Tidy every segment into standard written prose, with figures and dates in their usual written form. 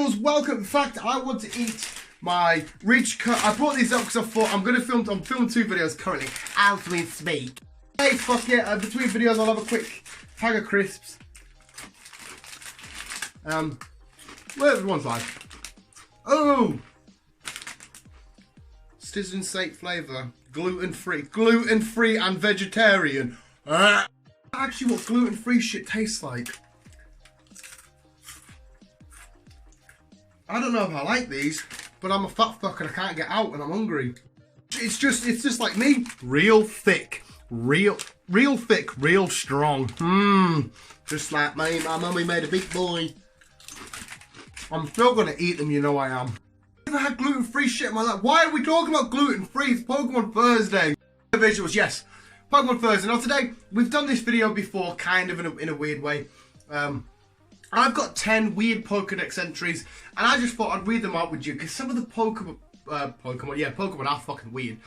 visuals, welcome. In fact, I want to eat my rich cut. I brought these up because I thought I'm filming 2 videos currently as we speak. Hey, fuck it, between videos I'll have a quick bag of crisps. Where's everyone's like? Oh! Citizen sake flavour. Gluten-free and vegetarian. Actually what gluten-free shit tastes like. I don't know if I like these, but I'm a fat fuck and I can't get out and I'm hungry. It's just like me. Real thick. Real thick, real strong. Just like my mummy made a big boy. I'm still gonna eat them, you know I am. I've never had gluten-free shit in my life. Why are we talking about gluten-free? It's Pokemon Thursday. Visuals, yes. Pokemon Thursday. Now today, we've done this video before, kind of in a weird way. I've got 10 weird Pokédex entries, and I just thought I'd read them out with you, because some of the Pokemon are fucking weird.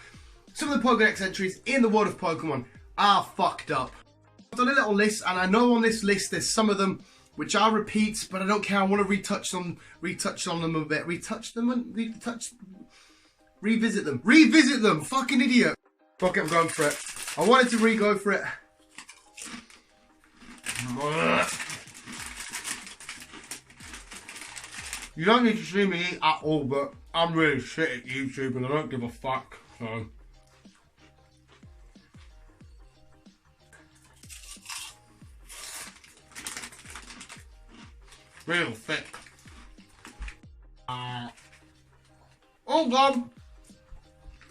Some of the Pokédex entries in the world of Pokemon are fucked up. I've done a little list, and I know on this list there's some of them which are repeats, but I don't care. I want to retouch on them a bit. Revisit them. Fucking idiot. Fuck it, I'm going for it. I wanted to re-go for it. You don't need to see me eat at all, but I'm really shit at YouTube and I don't give a fuck, so. Real thick. Oh god!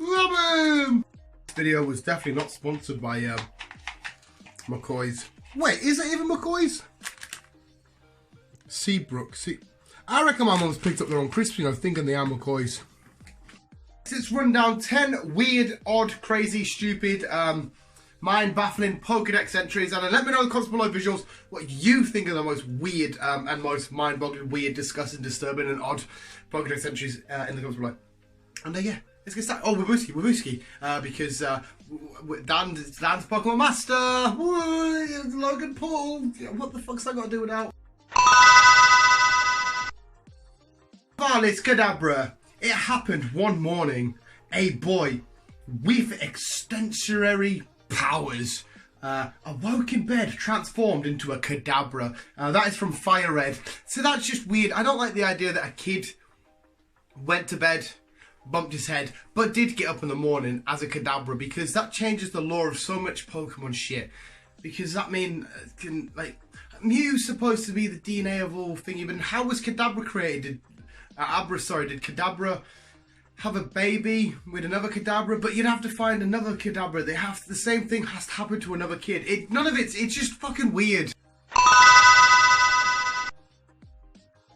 Love him! This video was definitely not sponsored by McCoy's. Wait, is it even McCoy's? Seabrook. I reckon my mum's picked up their own crisps, you know, thinking they are McCoy's. Let's run down 10 weird, odd, crazy, stupid, mind-baffling Pokédex entries, and let me know in the comments below, visuals, what you think are the most weird and most mind-boggling, weird, disgusting, disturbing, and odd Pokédex entries in the comments below. And yeah, let's get started. Oh, Wabooski, because Dan's Pokemon Master. Woo, Logan Paul. What the fuck's that got to do with that? It's Cadabra. It happened one morning. A boy with extensionary powers awoke in bed, transformed into a Cadabra. That is from Fire Red. So that's just weird. I don't like the idea that a kid went to bed, bumped his head, but did get up in the morning as a Cadabra, because that changes the lore of so much Pokemon shit. Because that means, Mew's supposed to be the DNA of all thingy, but how was Cadabra created? Did Cadabra have a baby with another Cadabra? But you'd have to find another Cadabra. The same thing has to happen to another kid. It's just fucking weird.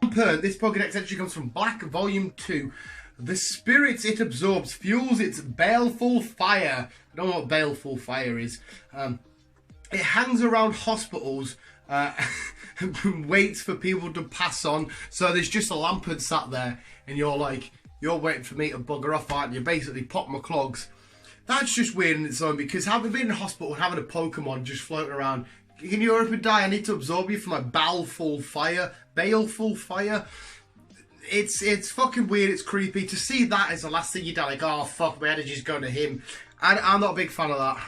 This Pokédex entry comes from Black Volume 2. The spirits it absorbs fuels its baleful fire. I don't know what baleful fire is. It hangs around hospitals waits for people to pass on. So there's just a lantern sat there and you're waiting for me to bugger off, aren't you? Basically pop my clogs. That's just weird in its own, because having been in hospital and having a Pokemon just floating around, can you hurry up and die? I need to absorb you from my baleful fire. It's fucking weird, it's creepy. To see that as the last thing you die, like, oh fuck, my energy's going to him. I'm not a big fan of that.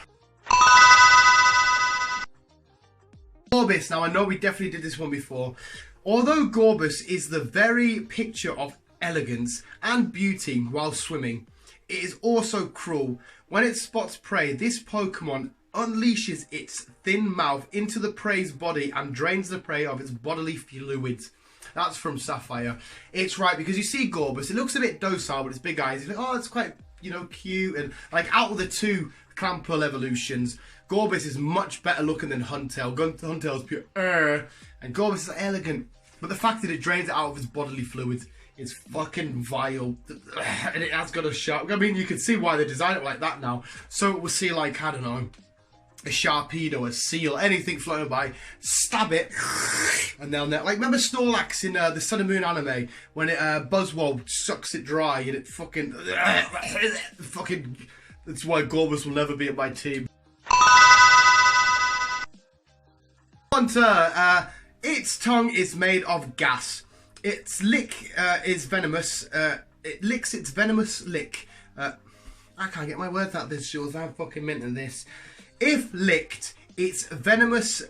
Gorbis. Now I know we definitely did this one before. Although Gorbis is the very picture of elegance and beauty while swimming, it is also cruel. When it spots prey, this Pokemon unleashes its thin mouth into the prey's body and drains the prey of its bodily fluids. That's from Sapphire. It's right, because you see Gorbis, it looks a bit docile with its big eyes. You're like, oh, it's quite, cute. And out of the 2 Clamperl evolutions, Gorbis is much better looking than Huntail. Huntail's pure and Gorbis is elegant. But the fact that it drains it out of its bodily fluids is fucking vile. And it has got a sharp. I mean, you can see why they designed it like that now. So it will see, I don't know, a Sharpedo, a seal, anything floating by, stab it, and they'll net. Remember Snorlax in the Sun and Moon anime, when it Buzzwole sucks it dry and it fucking. That's why Gorbis will never be in my team. Hunter, its tongue is made of gas. Its lick is venomous. It licks its venomous lick. I can't get my words out of this, Jules. I'm fucking minting this. If licked, it's venomous.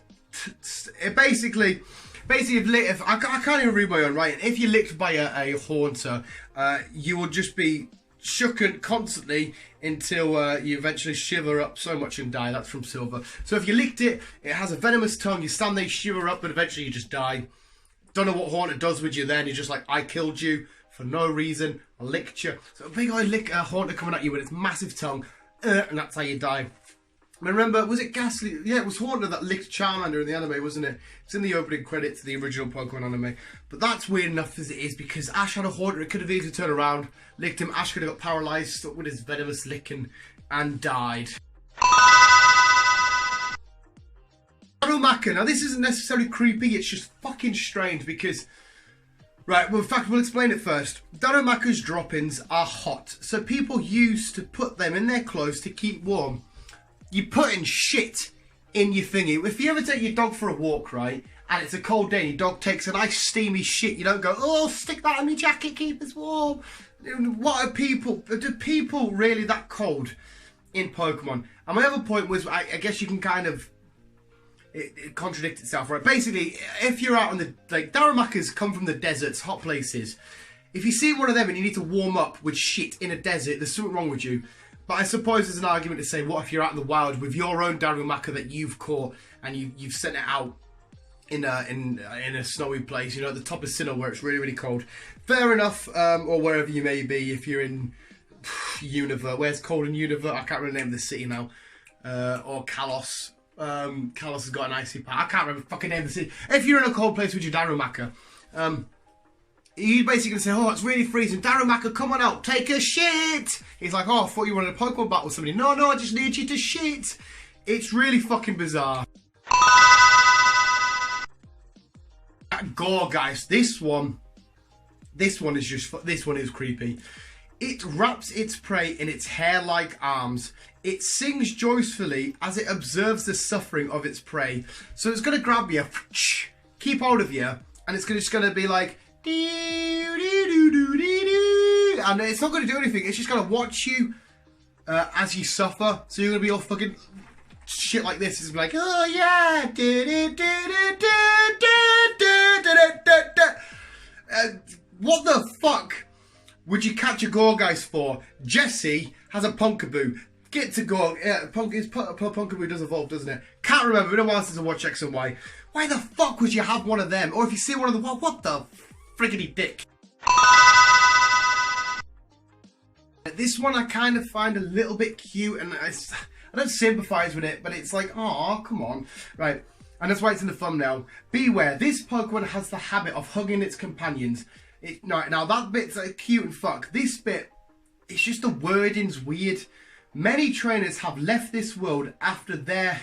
Basically, if I can't even read my own writing. If you're licked by a haunter, you will just be shooken constantly until you eventually shiver up so much and die. That's from Silver. So if you licked it, it has a venomous tongue. You stand there, you shiver up, but eventually you just die. Don't know what haunter does with you then. You're just like, I killed you for no reason. I licked you. So a big old haunter coming at you with its massive tongue, and that's how you die. I remember, was it Ghastly? Yeah, it was Haunter that licked Charmander in the anime, wasn't it? It's in the opening credits to the original Pokemon anime. But that's weird enough as it is, because Ash had a Haunter. It could have easily turned around, licked him. Ash could have got paralysed, stuck with his venomous licking, and died. Darumaka. Now, this isn't necessarily creepy. It's just fucking strange, because... Right, well, in fact, we'll explain it first. Darumaka's drop-ins are hot, so people used to put them in their clothes to keep warm. You putting shit in your thingy. If you ever take your dog for a walk, right, and it's a cold day and your dog takes a nice steamy shit, you don't go, oh, stick that in your jacket, keep us warm. What are people, do people really that cold in Pokemon? And my other point was, I guess you can kind of, it contradicts itself, right? Basically, if you're out on the, like, Darumakas come from the deserts, hot places. If you see one of them and you need to warm up with shit in a desert, there's something wrong with you. But I suppose there's an argument to say, what if you're out in the wild with your own Darumaka that you've caught and you've sent it out in a snowy place, you know, at the top of Sinnoh where it's really, really cold. Fair enough, or wherever you may be, if you're in Unova. Where's cold in Unova? I can't remember the name of the city now. Or Kalos. Kalos has got an icy part. I can't remember the fucking name of the city. If you're in a cold place with your Darumaka, you basically say, oh, it's really freezing. Darumaka, come on out, take a shit. He's like, oh, I thought you wanted a Pokemon battle with somebody. No, I just need you to shit. It's really fucking bizarre. Guyz, this one is creepy. It wraps its prey in its hair-like arms. It sings joyfully as it observes the suffering of its prey. So it's going to grab you, keep hold of you, and it's just going to be like, and it's not going to do anything. It's just going to watch you as you suffer. So you're going to be all fucking shit like this. It's like, oh yeah, what the fuck would you catch a Guyz for? Jesse has a Punkaboo. Get to go. Yeah, Punkaboo does evolve, doesn't it? Can't remember. It's been a while since I watched X and Y. Why the fuck would you have one of them? Or if you see one of them, what the friggity dick? This one I kind of find a little bit cute, and I don't sympathise with it, but it's like, oh, come on. Right, and that's why it's in the thumbnail. Beware, this Pokemon has the habit of hugging its companions. Now that bit's cute and fuck. This bit, it's just the wording's weird. Many trainers have left this world after their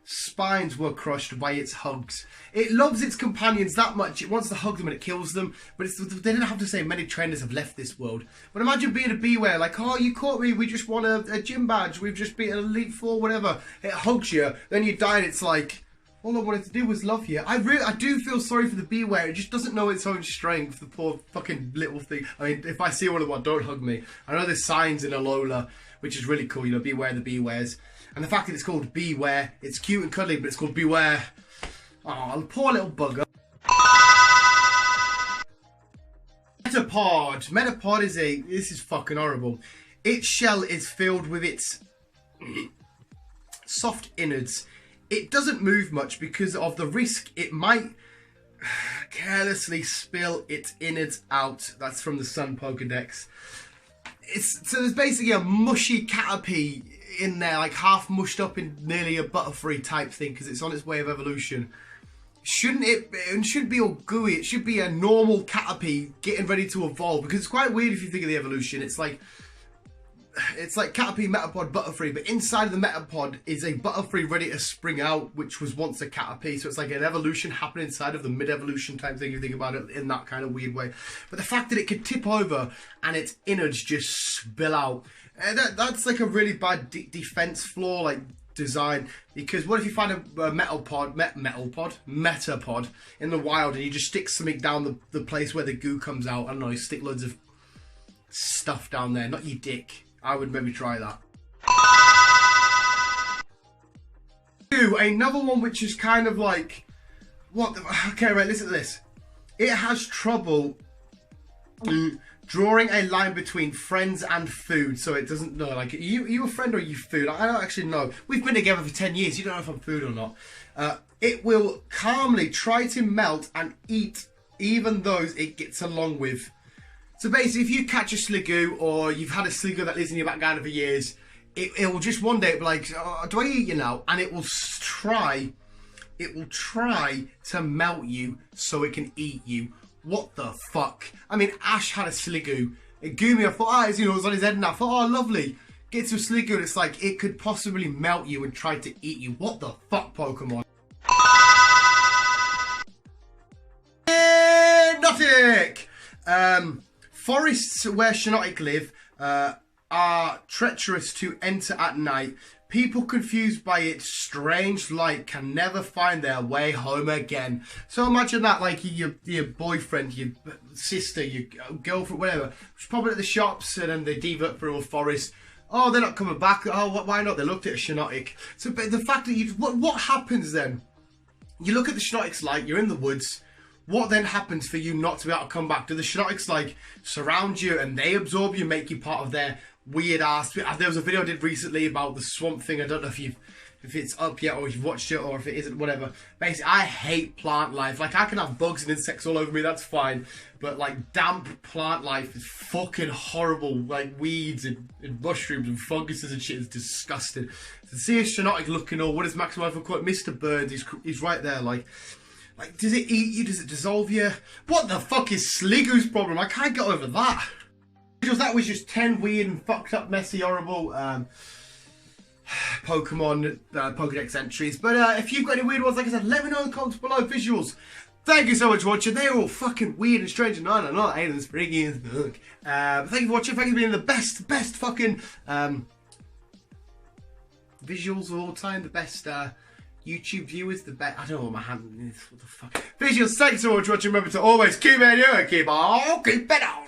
spines were crushed by its hugs. It loves its companions that much. It wants to hug them and it kills them. But they didn't have to say many trainers have left this world. But imagine being a Beware, like, oh, you caught me. We just won a gym badge. We've just beat an Elite Four, whatever. It hugs you. Then you die and it's like, all I wanted to do was love you. I do feel sorry for the Beware. It just doesn't know its own strength. The poor fucking little thing. I mean, if I see one of them, don't hug me. I know there's signs in Alola, which is really cool. You know, Beware the Bewares. And the fact that it's called Beware, it's cute and cuddly, but it's called Beware. Oh, poor little bugger. Metapod. Metapod is this is fucking horrible. Its shell is filled with its soft innards. It doesn't move much because of the risk it might carelessly spill its innards out. That's from the Sun Pokédex. So there's basically a mushy Caterpie in there, like half mushed up in nearly a Butterfree type thing because it's on its way of evolution. It shouldn't be all gooey. It should be a normal Caterpie getting ready to evolve, because it's quite weird if you think of the evolution. It's like Caterpie, Metapod, Butterfree, but inside of the Metapod is a Butterfree ready to spring out, which was once a Caterpie. So it's like an evolution happening inside of the mid-evolution type thing, if you think about it in that kind of weird way. But the fact that it could tip over and its innards just spill out, that's like a really bad defense flaw. Like, design, because what if you find a Metapod in the wild and you just stick something down the place where the goo comes out? I don't know, you stick loads of stuff down there, not your dick. I would maybe try that. Another one which is kind of like, what the, okay, right, listen to this. It has trouble drawing a line between friends and food, so it doesn't know, like, are you a friend or are you food? I don't actually know. We've been together for 10 years, you don't know if I'm food or not. It will calmly try to melt and eat even those it gets along with. So basically, if you catch a sligoo, or you've had a sligoo that lives in your back garden for years, it will just one day be like, oh, do I eat you now? And it will try to melt you so it can eat you. What the fuck? I mean, Ash had a sligoo. It grew me. I thought, it was on his head, and I thought, oh, lovely. Get to a sligoo, and it's like it could possibly melt you and try to eat you. What the fuck, Pokemon? Hypnotic! Forests where Shiinotic live are treacherous to enter at night. People confused by its strange light can never find their way home again. So imagine that, like your boyfriend, your sister, your girlfriend, whatever, was probably at the shops and then they divert through a forest. Oh, they're not coming back. Oh, why not? They looked at a Shiinotic. So but the fact that what happens then? You look at the Shiinotic's light, you're in the woods. What then happens for you not to be able to come back? Do the Shiinotics like surround you and they absorb you, make you part of their weird ass? There was a video I did recently about the swamp thing. I don't know if it's up yet or if you've watched it or if it isn't, whatever. Basically, I hate plant life. Like, I can have bugs and insects all over me, that's fine. But like damp plant life is fucking horrible. Like weeds and mushrooms and funguses and shit is disgusting. To see a Shiinotic looking all, what does Max Life call it? Mr. Bird, he's right there, like, does it eat you? Does it dissolve you? What the fuck is Sligoo's problem? I can't get over that. That was just 10 weird and fucked up, messy, horrible Pokemon Pokédex entries. But if you've got any weird ones, like I said, let me know in the comments below. Visuals. Thank you so much for watching. They're all fucking weird and strange and I don't know. Hey, this freaky as fuck. But thank you for watching. Thank you for being the best fucking visuals of all time. The best YouTube viewers, the best. I don't know what my hand is. What the fuck? Visuals, thanks so much for watching. Remember to always keep it you and keep on, keep it on.